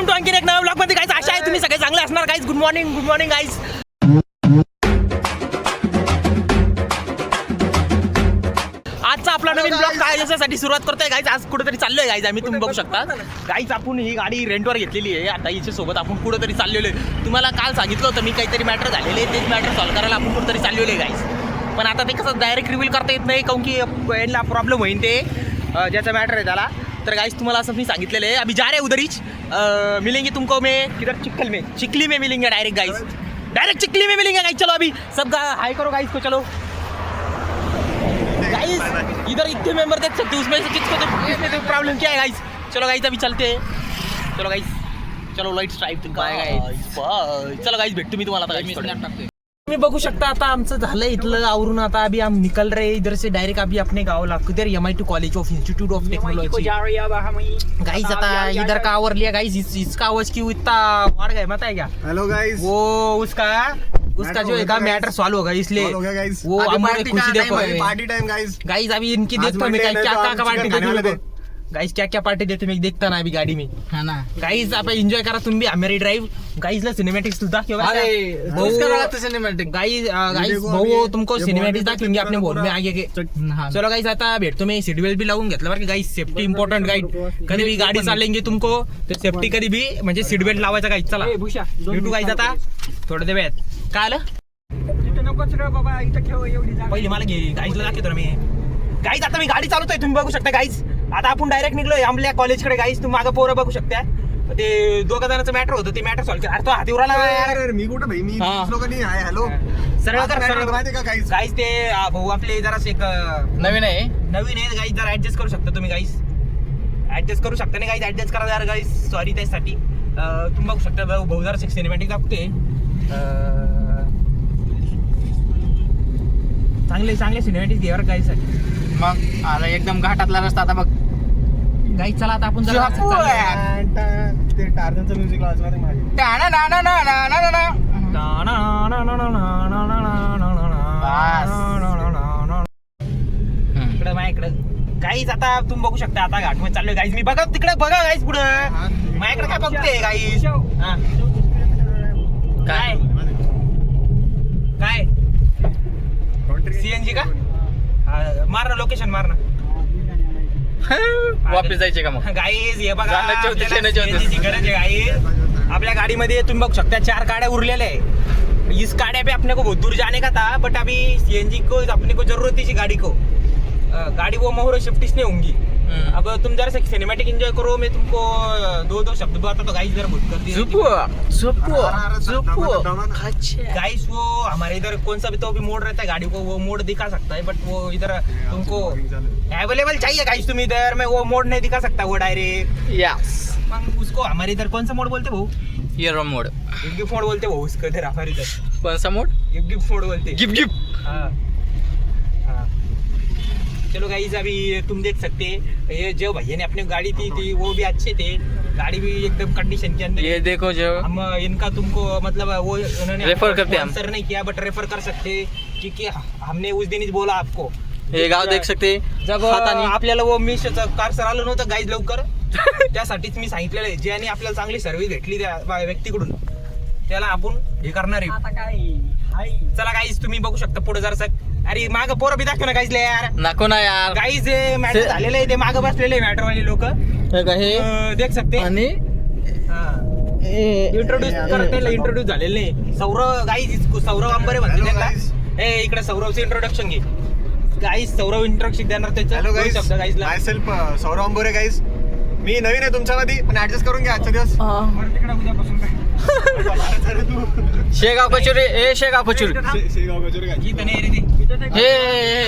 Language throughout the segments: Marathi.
वेलकम टू आणखी एक नवा ब्लॉग मध्ये गाईज. आशा आहे तुम्ही सगळे चांगले असणार गाईज. Good morning guys. आजचा आपला नवीन ब्लॉग काय याच्यासाठी सुरुवात करतोय गाईज. आज कुठेतरी चाललोय गाईज आम्ही, तुम्ही बघू शकता गाईज. आपण ही गाडी रेंटवर घेतलेली आहे. आता हिच्या सोबत आपण कुठेतरी चाललेलो आहे. तुम्हाला काल सांगितलं होतं मी काहीतरी मॅटर झालेले, तेच मॅटर सॉल्व्ह करायला आपण कुठेतरी चाललेलो आहे गाईज. पण आता ते कसं डायरेक्ट रिव्हील करता येत नाही, काऊन की यांना प्रॉब्लेम होईल ते ज्याचा मॅटर आहे त्याला. तर गाइस तुम्हाला असं मी सांगितलेलं आहे, अभी जा रहे उधर ही मिलेंगे तुमको मैं किधर चिखली में मिलेंगे डायरेक्ट गाइस. डायरेक्ट चिखली में मिलेंगे गाइस. चलो अभी सब हाई करो गाइस को. चलो गाइस इधर इतने मेंबर देख सकते हो, उसमें से किसमें प्रॉब्लम क्या है गाइस. चलो गाइस अभी चलते हैं. चलो गाइस चलो लाइट्स ड्राइव गाइस. चलो गाइस भेटतो मी तुम्हाला आता. तुम्ही बघू शकता आता आमचं झालं इथलं आवरून. आता अभी हम निकल रहे इधर से डायरेक्ट अभी अपने गाँव ला किधर MIT college of institute of technology guys. आता इधर का आवर लिया गाइस. इसका आवाज क्यों इतना बढ़ गया पता है क्या. Hello guys. वो उसका जो है मैटर सॉल्व होगा इसलिए वो हमारे खुशी देखो. Party time guys. गाइस अभी इनकी देखता मैं क्या पार्टी देते गाइस. क्या पार्टी देते मैं देखता ना अभी गाड़ी में है ना गाइस. आप एंजॉय करा तुम भी हमारी ड्राइव गाइस. ला सिनेमैटिक्स दाखव. अरे सिनेमैटिक गाइस. भाऊ तुमको सिनेमॅटिक्स दाखवेंगे अपने बोर्ड में आगे के. चलो गाइस आता भेटतो मी. सीट बेल्ट भी लावून घेतलं बरं गाइस. Safety important guide. कधी भी गाडी चाललेंगे तुमको तर सेफ्टी कधी भी म्हणजे सीट बेल्ट लावायचा गाइस. चला भेटू गाइस आता थोड्या वेळात. काय आलं पहिले मला घे गाईजला दाखवतो मी गाईज. आता मी गाडी चालवतोय तुम्ही बघू शकता गाईज. आता आपण डायरेक्ट निघलोय आमल्या कॉलेजकडे गाईज. तुम्ही मागं पोरं बघू शकता. ते दोघा जणांचं मॅटर होतं, ते मॅटर सॉल्व्ह केलं. अरे तो हातीवर आला. मी कुठं भाई. मी लोकांनी हाय हॅलो सरळ कर सरळ माहिती का गाईस. गाईज ते भाऊ आपले जरास एक नवीन आहे गाईज. जरा ऍडजस्ट करू शकता तुम्ही गाईज. ऍडजस्ट करू शकता नाही गाईज. ऍडजस्ट करा जरा गाईज. सॉरी त्यासाठी. तुम्ही बघू शकता भाऊ जरा एक सिनेमॅटिक दाखवते. चांगले सिनेमॅटिक घ्यावर गाईज. मग आला एकदम घाटातला रस्ता. आता बघ गाईज चला आता आपण ते टार्झनचं म्युझिक वाजणार आहे माझे. इकडे माझ्याकडे गाईज. आता तुम्ही बघू शकता आता घाटमध्ये चाललोय गाईज. मी बघा तिकडे बघा गाईज. पुढं माझ्याकडे काय बघते गाईज. काय काय CNG का. मार ना लोकेशन मार ना. वापस जायचे का मग गाईज. हे बघा CNG ची गरज आहे गाईज. आपल्या गाडीमध्ये तुम्ही बघू शकता 4 गाड्या उरलेल्या है. इस गाड़ी पे अपने को बहुत दूर जाने का था, बट अभी CNG को अपने को जरूरत थी गाड़ी को. गाड़ी वो मोहरो शिफ्ट इसने होंगी. अब तुम जरा से सिनेमैटिक एंजॉय करो. मैं तुमको दो शब्द बताता तो गाइस जरा बहुत कर दिया. गाइस वो हमारे इधर कौन सा भी तो भी मोड रहता है गाड़ी को, वो मोड दिखा सकता है, बट वो इधर तुमको अवेलेबल चाहिए गाइस. तुम इधर में वो मोड नहीं दिखा सकता वो डायरेक्ट. यस उसको हमारे इधर कौन सा मोड बोलते भाऊ. हीरो मोड. गिफ्ट मोड बोलते भाऊ उसको इधर हमारे इधर. कौन सा मोड. गिफ्ट मोड बोलते. गिफ्ट. हाँ. चलो गाइस अभी तुम देख सकते हैं ये जो भैया ने अपनी गाड़ी थी वो भी अच्छे थे. गाड़ी भी एकदम कंडीशन के अंदर. ये देखो जो हम इनका तुमको मतलब वो उन्होंने रेफर करते हैं हम. आंसर नहीं किया बट रेफर कर सकते क्योंकि हमने उस दिन ही बोला आपको. हे गाव देख सकते. जब आपल्याला वो मिस कार आलं नव्हतं गाईज लवकर. त्यासाठीच मी सांगितलेलं आहे. ज्याने आपल्याला चांगली सर्व्हिस भेटली त्या व्यक्तीकडून त्याला आपण हे करणार आहे. चला गाईज तुम्ही बघू शकता पुढे जरा. अरे माग पोरं बी दाखव ना गाईज यार. नको ना यार गाईज मॅटर झालेलं आहे ते माग बसलेले मॅटरवाले लोक देख सकते. आणि इंट्रोड्यूस झालेले नाही. सौरव गाईज सौरव अंबरे म्हणतो त्यांना. इकडे सौरवचं इंट्रोडक्शन घे गाईज. सौरव इंट्रोडक्शन देणार हॅलो गाईस. शब्द गाईजला. माय सेल्फ सौरव अंबोरे गाईस. मी नवीन आहे तुमच्यामध्ये पण ऍडजस्ट करून घ्या आजचा दिवस. शेगाव कचोरी. शेगाव कचोरी. इथं नाही रे ते. हे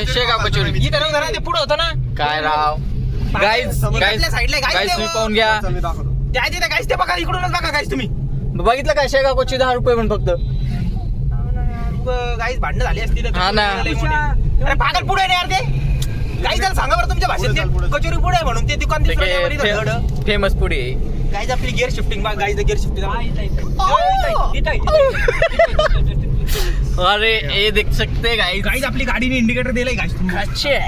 शेगाव कचोरी. इथं नाही जरा ते पुढं होतं ना. काय राव गाईज. साईडला गाईज तुम्ही पाहून घ्या. त्या तिथे गाईज ते बघा. इकडूनच बघा गाईज तुम्ही. बघितलं काय शेगाव कचोरी 10 रुपये पण फक्त. गाईज भांडणं झाली असती हा ना. अरे पागल पुढे नाही यार ते. गाईज त्याला सांगा बरं तुमच्या भाषेत ते कचोरी पुढे आहे म्हणून ते दुकान फेमस पुढे. गाईज आपली गिअर शिफ्टिंग बघ. Guys gear shifting. अरे ये देख सकते गाइस. गाईज आपली गाडीने इंडिकेटर दिलंय गाईज. अच्छे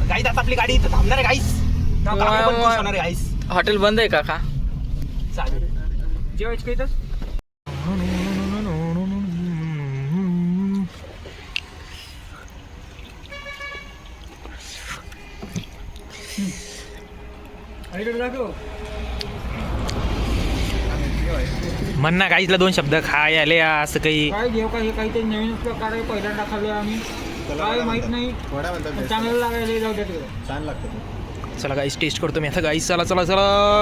गाईज आता आपली गाडी इथं थांबणार आहे गाईज. गाईज हॉटेल बंद आहे का चालेल. जेवायचं काही तर म्हण ना गाईजला 2 शब्द खाय आले असं काही. काय घेऊ काय हे काहीतरी नवीन प्रकार आहे पहिल्यांदा खाल्लं आम्ही काय माहित नाही वडा म्हणतात चांगलं लागायला जाऊ द्या तिकडे. छान लागतं. चला गाईस टेस्ट करतो मी आता गाईस. चला चला चला.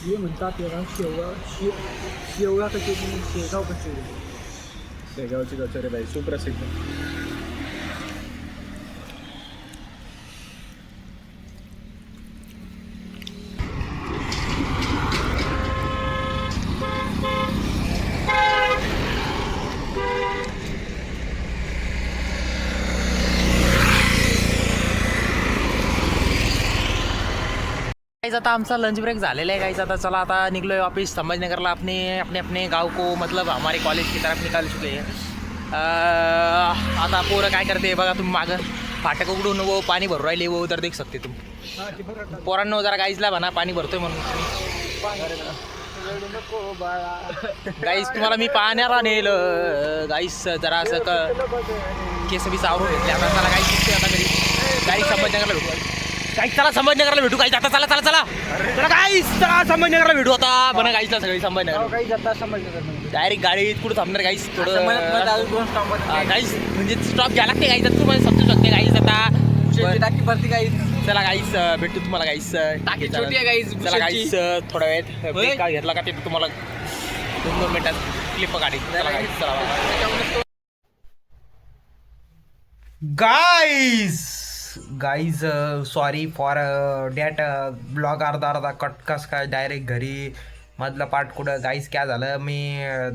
हे म्हणतात याला शेवगा कचोरी शेगाव कचोरी. शेगावची कचोरी बाई सुप्रसिद्ध. गाइस आता आमचा लंच ब्रेक झालेला आहे गाइस. आता चला आता निघलोय वापिस संभाजीनगरला. अपने अपने अपने गाव को मतलब हमारे कॉलेज की तरफ निकाल चुके हैं. आता पोरं काय करते बघा तुम्ही. मागं फाटक उघडून वो पाणी भरू राहिले वो उधर देख सकते तुम. पोरांनो जरा गाईजला म्हणा पाणी भरतोय म्हणून. गाईस तुम्हाला मी पाण्याला नेलं गाईस. जरा असं केस बी सावरून घेतले. आता चला गाईस आता घरी. गाईस संभाजीनगरला भेटू. गाईस चला संभाजीनगरला भेटू गाईस. आता चला चला चला चला गाईस. चला संभाजीनगरला भेटू आता. बना गाईसला सगळी संभाजीनगर काही जाता समजलं डायरेक्ट गाडी कुठं थांबणार गाईस. थोडं दोन स्टॉप गाईस म्हणजे स्टॉप घ्यायला लागते गाईस. तुम्हाला समजू शकते गाईस. आता टाकी भरती काही चला गाईस भेटू तुम्हाला गाईस. टाकी छोटी आहे गाईस. चला गाईस थोडा वेळ ब्रेक का घेतला का ते तुम्हाला 2 मिनिटात क्लिप गाडी. चला गाईस चला guys sorry for that blog अर्धा कट कस काय डायरेक्ट घरी मधला पार्ट कुठं. गाईज काय झालं मी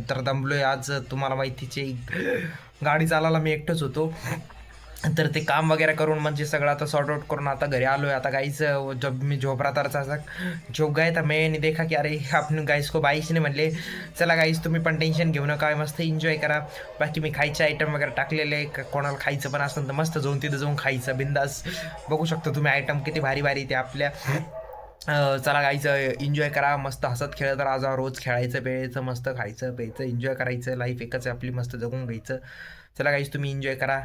तर दमलोय आज. तुम्हाला माहितीचे गाडी चालायला मी एकटंच होतो. तर ते काम वगैरे करून म्हणजे सगळं आता सॉर्ट आउट करून आता घरी आलो आहे. आता गाईस जब मी झोप रहा था झोप गए तर मैंने देखा की अरे आपण गाईस को बाईसने म्हणले चला गाईस तुम्ही पण टेन्शन घेऊ नका मस्त एन्जॉय करा. बाकी मी खायचे आयटम वगैरे टाकलेले कोणाला खायचं पण असेल तर मस्त जाऊन तिथं जाऊन खायचं बिंदास. बघू शकता तुम्ही आयटम किती भारी भारी ते आपल्या. चला गाईचं एन्जॉय करा मस्त हसत खेळत राहा. रोज खेळायचं प्यायचं मस्त खायचं प्यायचं एन्जॉय करायचं. लाईफ एकच आहे आपली मस्त जगून घ्यायचं. चला गाईज तुम्ही एन्जॉय करा.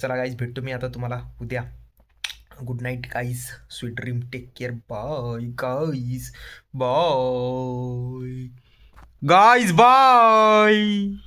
चला गाईज भेटतो मी आता तुम्हाला उद्या. Good night guys. Sweet dream. Take care. Bye guys. Bye guys. Bye.